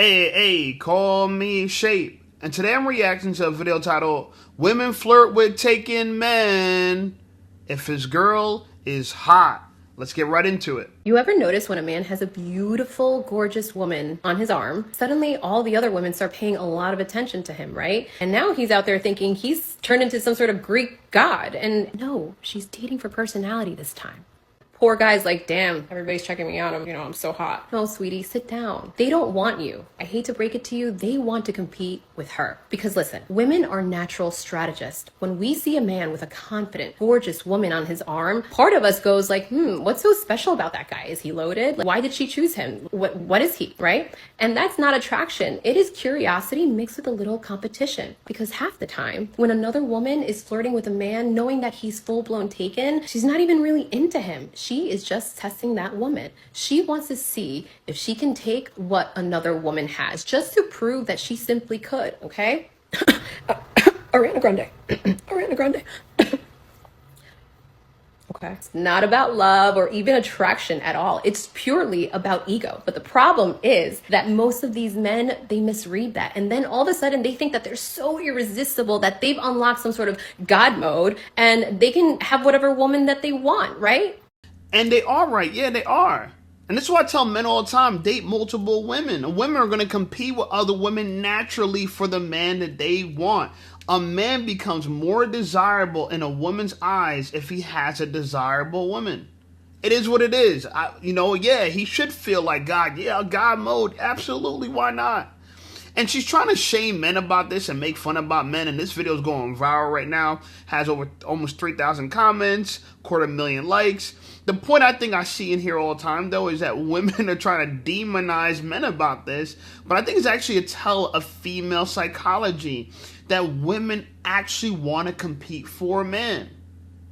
Hey, call me Shape. And today I'm reacting to a video titled, Women Flirt with Taken Men if his girl is hot. Let's get right into it. You ever notice when a man has a beautiful, gorgeous woman on his arm, suddenly all the other women start paying a lot of attention to him, right? And now he's out there thinking he's turned into some sort of Greek god. And no, she's dating for personality this time. Poor guy's like, damn, everybody's checking me out. I'm so hot. No, sweetie, sit down. They don't want you. I hate to break it to you. They want to compete with her. Because listen, women are natural strategists. When we see a man with a confident, gorgeous woman on his arm, part of us goes like, what's so special about that guy? Is he loaded? Like, why did she choose him? What is he, right? And that's not attraction. It is curiosity mixed with a little competition. Because half the time, when another woman is flirting with a man, knowing that he's full-blown taken, she's not even really into him. She is just testing that woman. She wants to see if she can take what another woman has, just to prove that she simply could, okay? Ariana Grande. Ariana Grande. Okay. It's not about love or even attraction at all. It's purely about ego. But the problem is that most of these men, they misread that. And then all of a sudden they think that they're so irresistible that they've unlocked some sort of God mode and they can have whatever woman that they want, right? And they are right. Yeah, they are. And this is why I tell men all the time, date multiple women. Women are going to compete with other women naturally for the man that they want. A man becomes more desirable in a woman's eyes if he has a desirable woman. It is what it is. He should feel like God. Yeah, God mode. Absolutely. Why not? And she's trying to shame men about this and make fun about men. And this video is going viral right now. Has over almost 3,000 comments, 250,000 likes. The point I think I see in here all the time, though, is that women are trying to demonize men about this. But I think it's actually a tell of female psychology that women actually want to compete for men,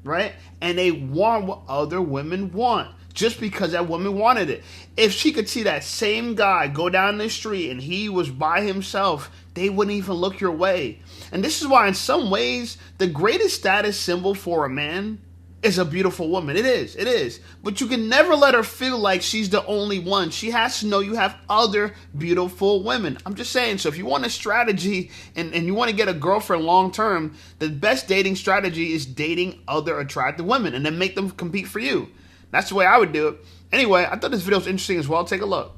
right? And they want what other women want just because that woman wanted it. If she could see that same guy go down the street and he was by himself, they wouldn't even look your way. And this is why in some ways the greatest status symbol for a man is a beautiful woman. It is. But you can never let her feel like she's the only one. She has to know you have other beautiful women. I'm just saying, so if you want a strategy and you want to get a girlfriend long term, the best dating strategy is dating other attractive women and then make them compete for you. That's the way I would do it. Anyway, I thought this video was interesting as well. Take a look.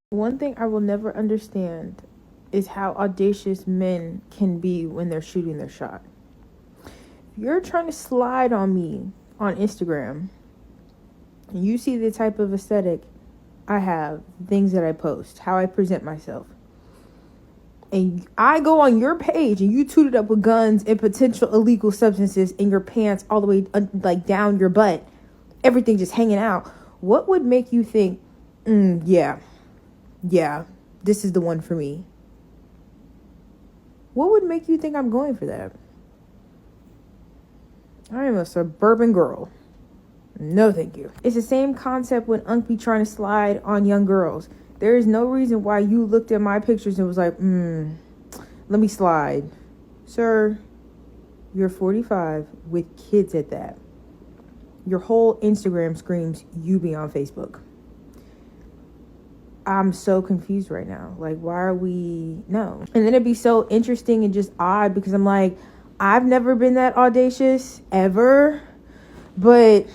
One thing I will never understand is how audacious men can be when they're shooting their shot. If you're trying to slide on me on Instagram, and you see the type of aesthetic I have, things that I post, how I present myself, and I go on your page and you toot it up with guns and potential illegal substances in your pants all the way like down your butt, everything just hanging out, what would make you think, yeah, this is the one for me? What would make you think I'm going for that? I am a suburban girl. No, thank you. It's the same concept when Unc be trying to slide on young girls. There is no reason why you looked at my pictures and was like, let me slide. Sir, you're 45 with kids at that. Your whole Instagram screams you be on Facebook. I'm so confused right now. Like, why are we... No. And then it'd be so interesting and just odd because I'm like, I've never been that audacious ever, but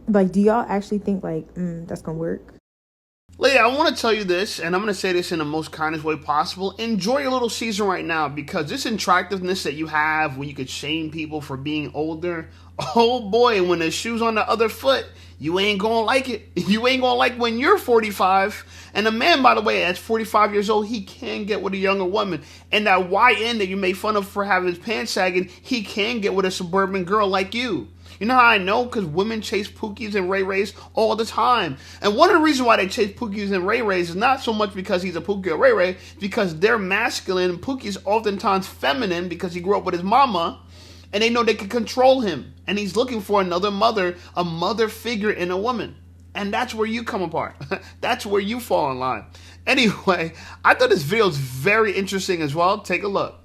like, do y'all actually think like that's gonna work? Leah, I want to tell you this, and I'm going to say this in the most kindest way possible. Enjoy your little season right now, because this attractiveness that you have when you could shame people for being older, oh boy, when the shoe's on the other foot, you ain't going to like it. You ain't going to like when you're 45. And a man, by the way, at 45 years old, he can get with a younger woman. And that YN that you made fun of for having his pants sagging, he can get with a suburban girl like you. You know how I know? Because women chase Pookies and Ray Rays all the time. And one of the reasons why they chase Pookies and Ray Rays is not so much because he's a Pookie or Ray Ray, because they're masculine. Pookie's oftentimes feminine because he grew up with his mama, and they know they can control him. And he's looking for another mother, a mother figure in a woman. And that's where you come apart. That's where you fall in line. Anyway, I thought this video was very interesting as well. Take a look.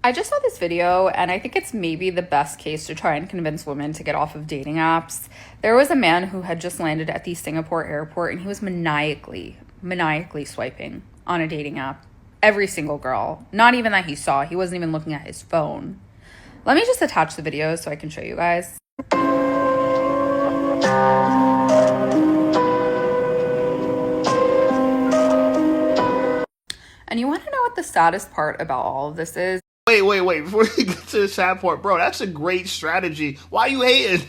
I just saw this video and I think it's maybe the best case to try and convince women to get off of dating apps. There was a man who had just landed at the Singapore airport and he was maniacally maniacally swiping on a dating app. Every single girl. Not even that he saw. He wasn't even looking at his phone. Let me just attach the video so I can show you guys. And you want to know what the saddest part about all of this is? Wait. Before you get to the sad part, bro, that's a great strategy. Why you hating?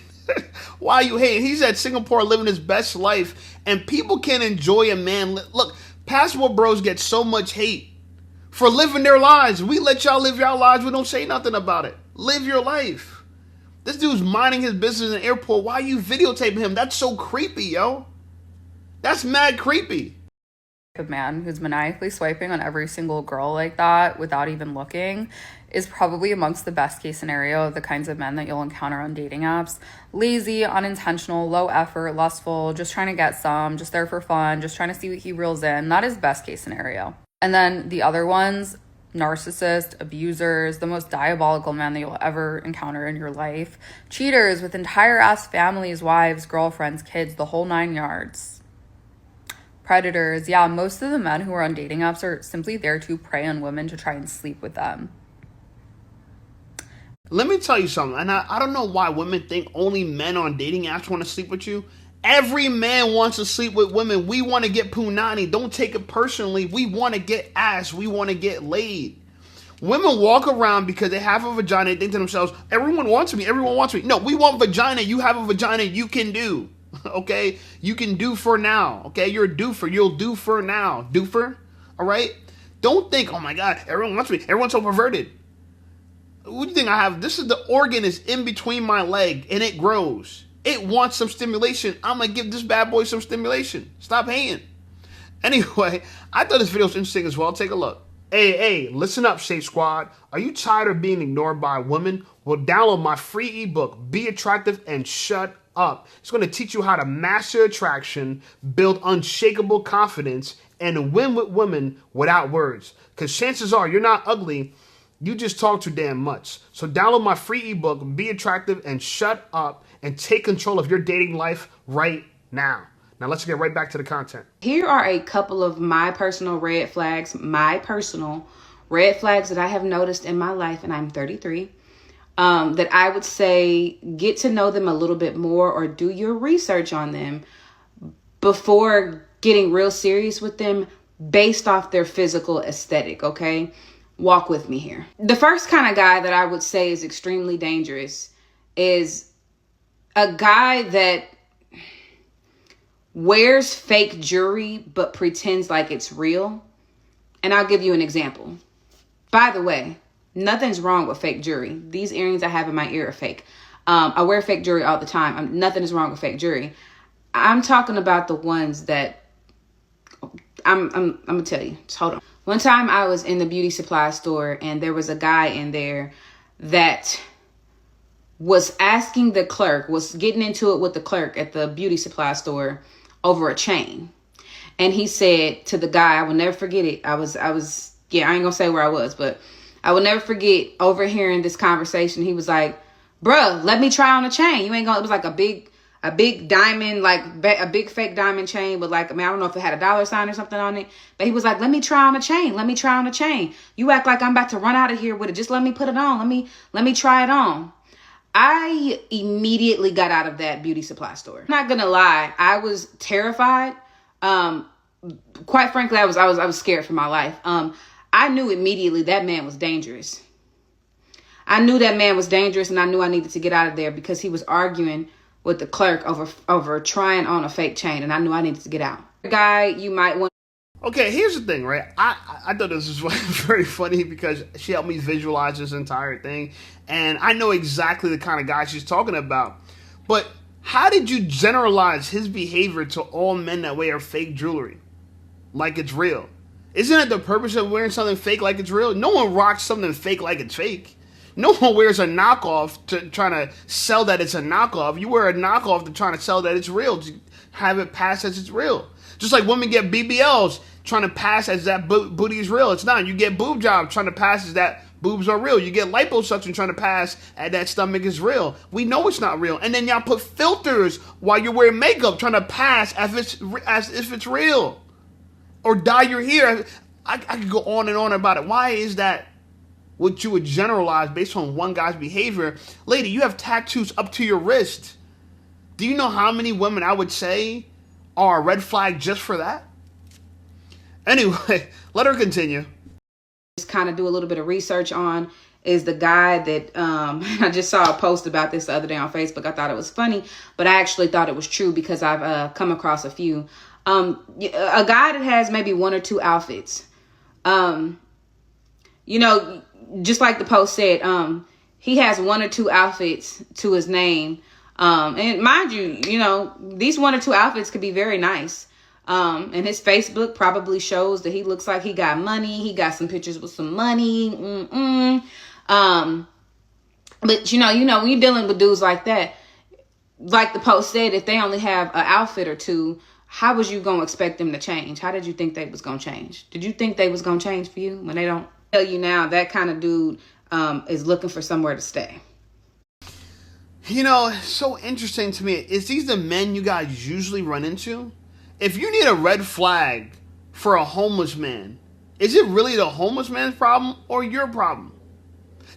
Why you hating? He's at Singapore living his best life, and people can enjoy a man. Look, passport bros get so much hate for living their lives. We let y'all live your lives. We don't say nothing about it. Live your life. This dude's minding his business in the airport. Why are you videotaping him? That's so creepy, yo. That's mad creepy. A man who's maniacally swiping on every single girl like that without even looking is probably amongst the best case scenario of the kinds of men that you'll encounter on dating apps. Lazy, unintentional, low effort, lustful, just trying to get some, just there for fun, just trying to see what he reels in. That is best case scenario. And then the other ones, narcissists, abusers, the most diabolical men that you'll ever encounter in your life. Cheaters with entire ass families, wives, girlfriends, kids, the whole 9 yards. Predators. Yeah, most of the men who are on dating apps are simply there to prey on women to try and sleep with them. Let me tell you something, and I don't know why women think only men on dating apps want to sleep with you. Every man wants to sleep with women. We want to get punani. Don't take it personally. We want to get ass. We want to get laid. Women walk around because they have a vagina. They think to themselves, everyone wants me. Everyone wants me. No, we want vagina. You have a vagina. You can do. Okay? You can do for now. Okay? You're a doofer. You'll do for now. Doofer? All right? Don't think, oh my God, everyone wants me. Everyone's so perverted. What do you think I have? This is the organ is in between my leg and it grows. It wants some stimulation. I'm going to give this bad boy some stimulation. Stop hating. Anyway, I thought this video was interesting as well. Take a look. Hey, listen up, Safe Squad. Are you tired of being ignored by women? Well, download my free ebook, Be Attractive and Shut Up. It's going to teach you how to master attraction, build unshakable confidence, and win with women without words. Because chances are you're not ugly. You just talk too damn much. So download my free ebook, Be Attractive and Shut Up, and take control of your dating life right now. Now let's get right back to the content. Here are a couple of my personal red flags that I have noticed in my life, and I'm 33, that I would say get to know them a little bit more or do your research on them before getting real serious with them based off their physical aesthetic, okay? Walk with me here. The first kind of guy that I would say is extremely dangerous is a guy that wears fake jewelry but pretends like it's real. And I'll give you an example. By the way, nothing's wrong with fake jewelry. These earrings I have in my ear are fake. I wear fake jewelry all the time. Nothing is wrong with fake jewelry. I'm talking about the ones that I'm gonna tell you. Just hold on. One time I was in the beauty supply store and there was a guy in there that was asking the clerk, was getting into it with the clerk at the beauty supply store over a chain. And he said to the guy, I will never forget it. I ain't gonna say where I was, but I will never forget overhearing this conversation. He was like, bruh, let me try on a chain. It was like a big diamond, like a big fake diamond chain with like, I don't know if it had a dollar sign or something on it, but he was like, let me try on a chain. Let me try on a chain. You act like I'm about to run out of here with it. Just let me put it on. Let me try it on. I immediately got out of that beauty supply store. I'm not gonna lie, I was terrified. Quite frankly, I was scared for my life. I knew immediately that man was dangerous. I knew that man was dangerous, and I knew I needed to get out of there because he was arguing with the clerk over trying on a fake chain, and I knew I needed to get out. Guy, you might want. Okay, here's the thing, right? I thought this was very funny because she helped me visualize this entire thing, and I know exactly the kind of guy she's talking about. But how did you generalize his behavior to all men that wear fake jewelry like it's real? Isn't it the purpose of wearing something fake like it's real? No one rocks something fake like it's fake. No one wears a knockoff to trying to sell that it's a knockoff. You wear a knockoff to trying to sell that it's real, to have it pass as it's real. Just like women get BBLs trying to pass as that booty is real. It's not. You get boob jobs trying to pass as that boobs are real. You get liposuction trying to pass as that stomach is real. We know it's not real. And then y'all put filters while you're wearing makeup trying to pass as if it's real. or dye your hair. I could go on and on about it. Why is that what you would generalize based on one guy's behavior? Lady, you have tattoos up to your wrist. Do you know how many women I would say are a red flag just for that? Anyway, let her continue. Just kind of do a little bit of research on is the guy that I just saw a post about this the other day on Facebook. I thought it was funny, but I actually thought it was true because I've come across a few. A guy that has maybe one or two outfits. You know, just like the post said, he has one or two outfits to his name. And mind you, you know, these one or two outfits could be very nice. And his Facebook probably shows that he looks like he got money. He got some pictures with some money. But you know, when you're dealing with dudes like that, like the post said, if they only have an outfit or two, how was you going to expect them to change? How did you think they was going to change? Did you think they was going to change for you when they don't? Tell you now, that kind of dude is looking for somewhere to stay. You know, it's so interesting to me. Is these the men you guys usually run into? If you need a red flag for a homeless man, is it really the homeless man's problem or your problem?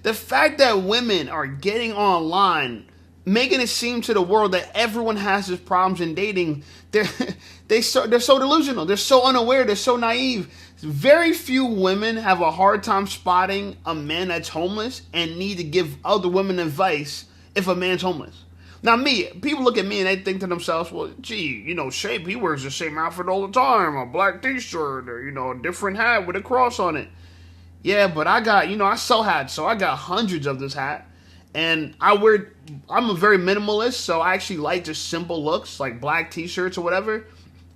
The fact that women are getting online, making it seem to the world that everyone has these problems in dating, they're so delusional. They're so unaware. They're so naive. Very few women have a hard time spotting a man that's homeless and need to give other women advice if a man's homeless. Now, people look at me and they think to themselves, well, gee, you know, Shape, he wears the same outfit all the time, a black t-shirt or, you know, a different hat with a cross on it. Yeah, but I sell hats, so I got hundreds of this hat. And I'm a very minimalist, so I actually like just simple looks, like black t-shirts or whatever.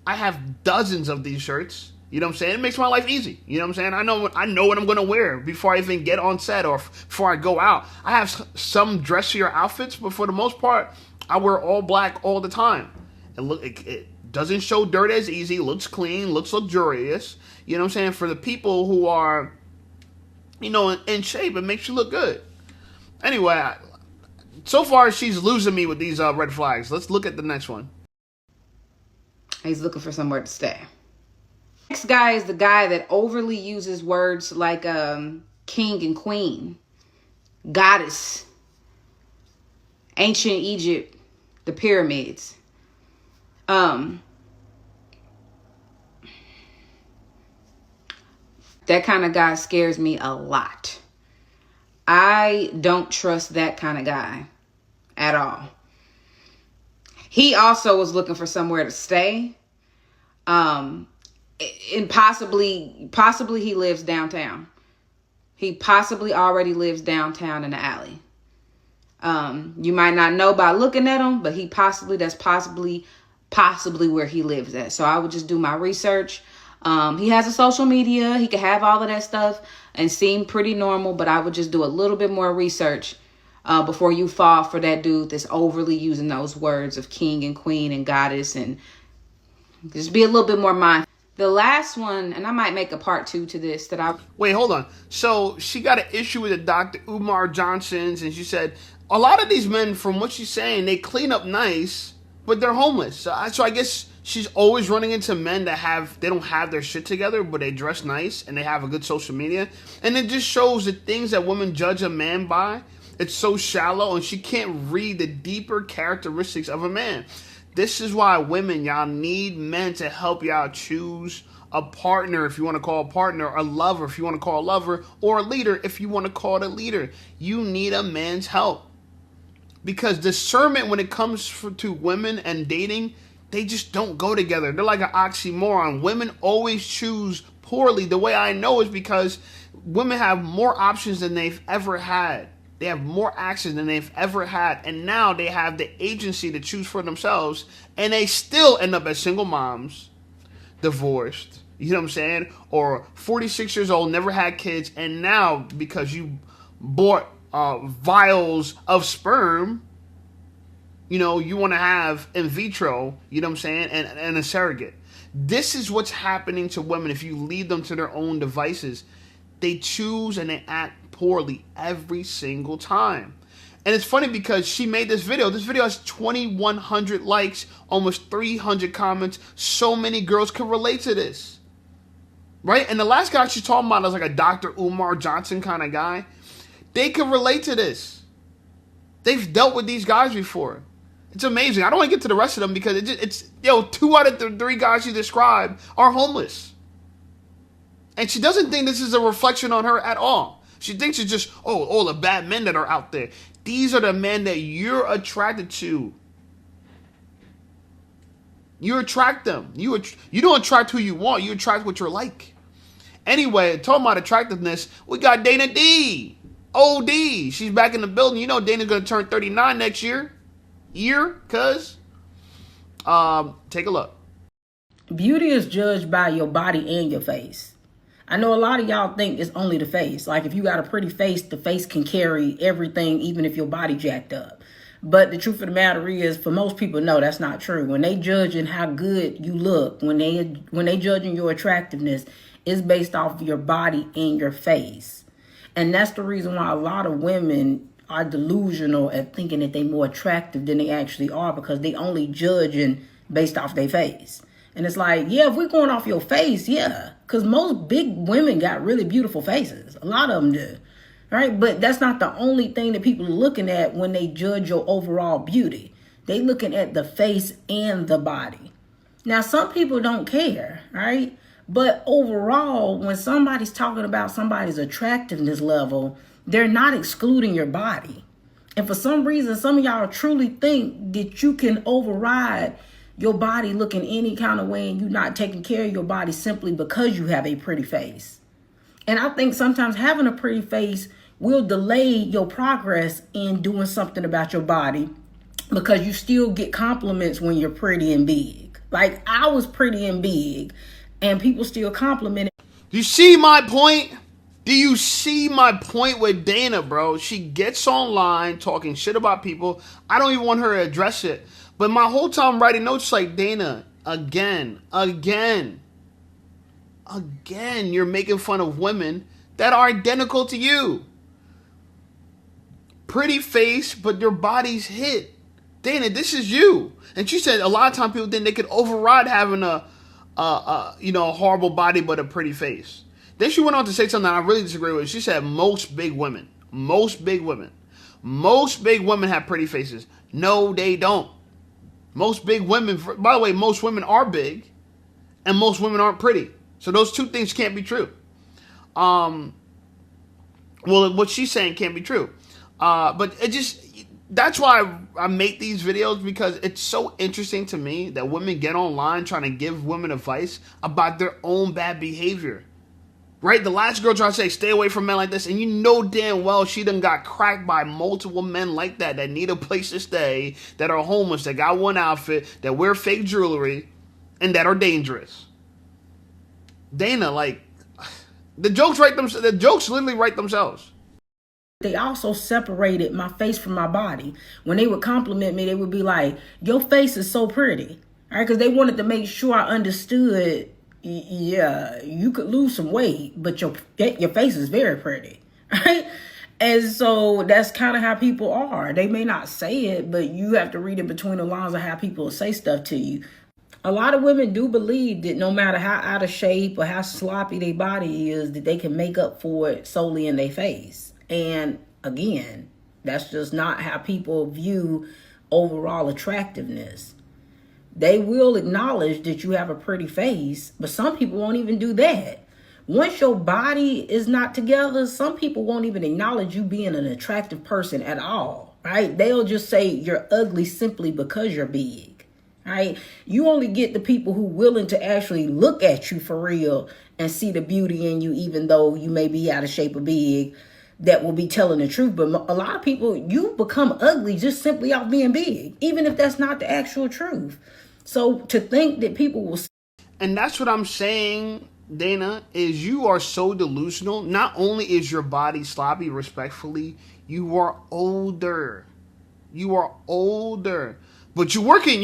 I have dozens of these shirts. You know what I'm saying? It makes my life easy. You know what I'm saying? I know what I'm going to wear before I even get on set or before I go out. I have some dressier outfits, but for the most part, I wear all black all the time. It doesn't show dirt as easy, looks clean, looks luxurious. You know what I'm saying? For the people who are, you know, in shape, it makes you look good. Anyway, so far she's losing me with these red flags. Let's look at the next one. He's looking for somewhere to stay. Next guy is the guy that overly uses words like king and queen, goddess, ancient Egypt, the pyramids. That kind of guy scares me a lot. I don't trust that kind of guy at all. He also was looking for somewhere to stay. And possibly he lives downtown. He possibly already lives downtown in the alley. You might not know by looking at him, but that's possibly where he lives at. So I would just do my research. He has a social media. He could have all of that stuff and seem pretty normal, but I would just do a little bit more research before you fall for that dude that's overly using those words of king and queen and goddess, and just be a little bit more mindful. The last one, and I might make a part 2 to this Wait, hold on. So she got an issue with the Dr. Umar Johnsons, and she said a lot of these men, from what she's saying, they clean up nice, but they're homeless. So I guess she's always running into men that they don't have their shit together, but they dress nice and they have a good social media. And it just shows the things that women judge a man by. It's so shallow, and she can't read the deeper characteristics of a man. This is why women, y'all need men to help y'all choose a partner, if you want to call a partner, a lover, if you want to call a lover, or a leader, if you want to call it a leader. You need a man's help. Because discernment, when it comes to women and dating, they just don't go together. They're like an oxymoron. Women always choose poorly. The way I know is because women have more options than they've ever had. They have more access than they've ever had. And now they have the agency to choose for themselves. And they still end up as single moms, divorced. You know what I'm saying? Or 46 years old, never had kids. And now, because you bought vials of sperm, you know, you want to have in vitro, you know what I'm saying? And a surrogate. This is what's happening to women if you lead them to their own devices. They choose and they act poorly every single time. And it's funny because she made this video. This video has 2,100 likes, almost 300 comments. So many girls can relate to this. right? And the last guy she's talking about is like a Dr. Umar Johnson kind of guy. They can relate to this. They've dealt with these guys before. It's amazing. I don't want to get to the rest of them because it's 2 out of the 3 guys you described are homeless. And she doesn't think this is a reflection on her at all. She thinks it's just, all the bad men that are out there. These are the men that you're attracted to. You attract them. You don't attract who you want. You attract what you're like. Anyway, talking about attractiveness, we got Dana D. OD. She's back in the building. You know Dana's going to turn 39 next year. Cuz. Take a look. Beauty is judged by your body and your face. I know a lot of y'all think it's only the face. Like if you got a pretty face, the face can carry everything, even if your body jacked up. But the truth of the matter is, for most people, no, that's not true. When they judging how good you look, when they judging your attractiveness, it's based off of your body and your face. And that's the reason why a lot of women are delusional at thinking that they're more attractive than they actually are, because they only judging based off their face. And it's like, yeah, if we're going off your face, yeah. Because most big women got really beautiful faces. A lot of them do. Right? But that's not the only thing that people are looking at when they judge your overall beauty. They looking at the face and the body. Now, some people don't care, right? But overall, when somebody's talking about somebody's attractiveness level, they're not excluding your body. And for some reason, some of y'all truly think that you can override your body looking any kind of way and you not taking care of your body simply because you have a pretty face. And I think sometimes having a pretty face will delay your progress in doing something about your body, because you still get compliments when you're pretty and big. Like I was pretty and big and people still complimented. Do you see my point? Do you see my point with Dana, bro? She gets online talking shit about people. I don't even want her to address it. But my whole time writing notes like, Dana, again, you're making fun of women that are identical to you. Pretty face, but your body's hit. Dana, this is you. And she said a lot of times people think they could override having a horrible body but a pretty face. Then she went on to say something I really disagree with. She said most big women have pretty faces. No, they don't. Most big women, by the way, most women are big and most women aren't pretty. So those two things can't be true. Well, what she's saying can't be true. But that's why I make these videos, because it's so interesting to me that women get online trying to give women advice about their own bad behavior. Right? The last girl tried to say, stay away from men like this. And you know damn well she done got cracked by multiple men like that need a place to stay, that are homeless, that got one outfit, that wear fake jewelry, and that are dangerous. Dana, like, the jokes literally write themselves. They also separated my face from my body. When they would compliment me, they would be like, your face is so pretty. All right? Because they wanted to make sure I understood, yeah, you could lose some weight, but your face is very pretty, right? And so that's kind of how people are. They may not say it, but you have to read it between the lines of how people say stuff to you. A lot of women do believe that no matter how out of shape or how sloppy their body is, that they can make up for it solely in their face. And again, that's just not how people view overall attractiveness. They will acknowledge that you have a pretty face, but some people won't even do that. Once your body is not together, some people won't even acknowledge you being an attractive person at all, right? They'll just say you're ugly simply because you're big, right? You only get the people who willing to actually look at you for real and see the beauty in you, even though you may be out of shape or big, that will be telling the truth. But a lot of people, you become ugly just simply off being big, even if that's not the actual truth. So to think that people will... And that's what I'm saying, Dana, is you are so delusional. Not only is your body sloppy, respectfully, you are older. But you're working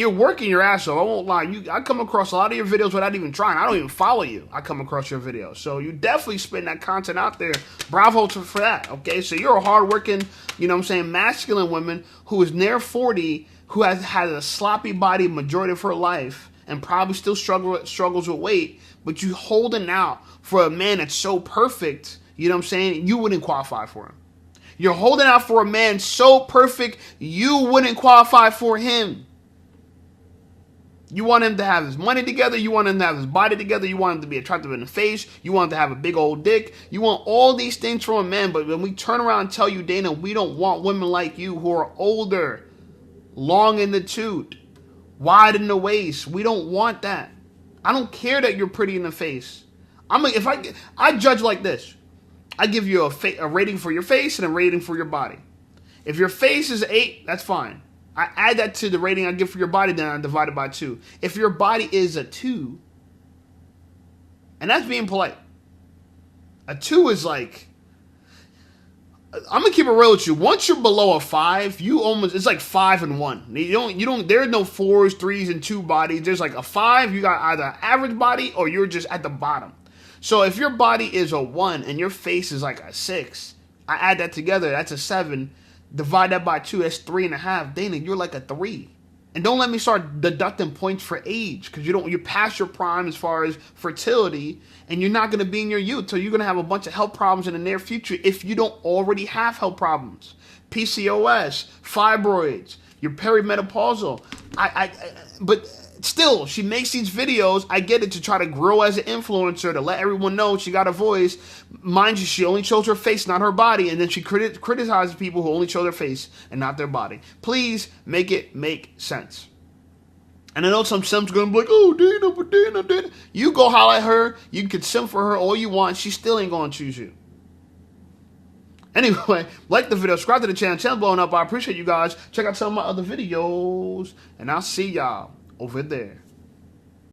your ass off. I won't lie. I come across a lot of your videos without even trying. I don't even follow you. I come across your videos. So you definitely spitting that content out there. Bravo for that. Okay, so you're a hardworking, masculine woman who is near 40, who has had a sloppy body majority of her life and probably still struggles with weight, but you holding out for a man that's so perfect, you know what I'm saying, you wouldn't qualify for him. You're holding out for a man so perfect, you wouldn't qualify for him. You want him to have his money together. You want him to have his body together. You want him to be attractive in the face. You want him to have a big old dick. You want all these things from a man. But when we turn around and tell you, Dana, we don't want women like you who are older, long in the tooth, wide in the waist. We don't want that. I don't care that you're pretty in the face. I judge like this. I give you a rating for your face and a rating for your body. If your face is 8, that's fine. I add that to the rating I give for your body, then I divide it by 2. If your body is a 2, and that's being polite, a 2 is like, I'm gonna keep it real with you. Once you're below a 5, it's like 5 and 1. There's no 4s, 3s, and 2 bodies. There's like a 5. You got either an average body or you're just at the bottom. So if your body is a 1 and your face is like a 6, I add that together, that's a 7. Divide that by 2, that's 3.5. Dana, you're like a 3. And don't let me start deducting points for age, because you're past your prime as far as fertility, and you're not going to be in your youth. So you're going to have a bunch of health problems in the near future if you don't already have health problems. PCOS, fibroids, you're perimenopausal. But still, she makes these videos, I get it, to try to grow as an influencer, to let everyone know she got a voice. Mind you, she only shows her face, not her body, and then she criticizes people who only show their face and not their body. Please make it make sense. And I know some simps going to be like, oh, Dana. You go holler at her, you can simp for her all you want, she still ain't going to choose you. Anyway, like the video, subscribe to the channel blowing up. I appreciate you guys. Check out some of my other videos, and I'll see y'all over there.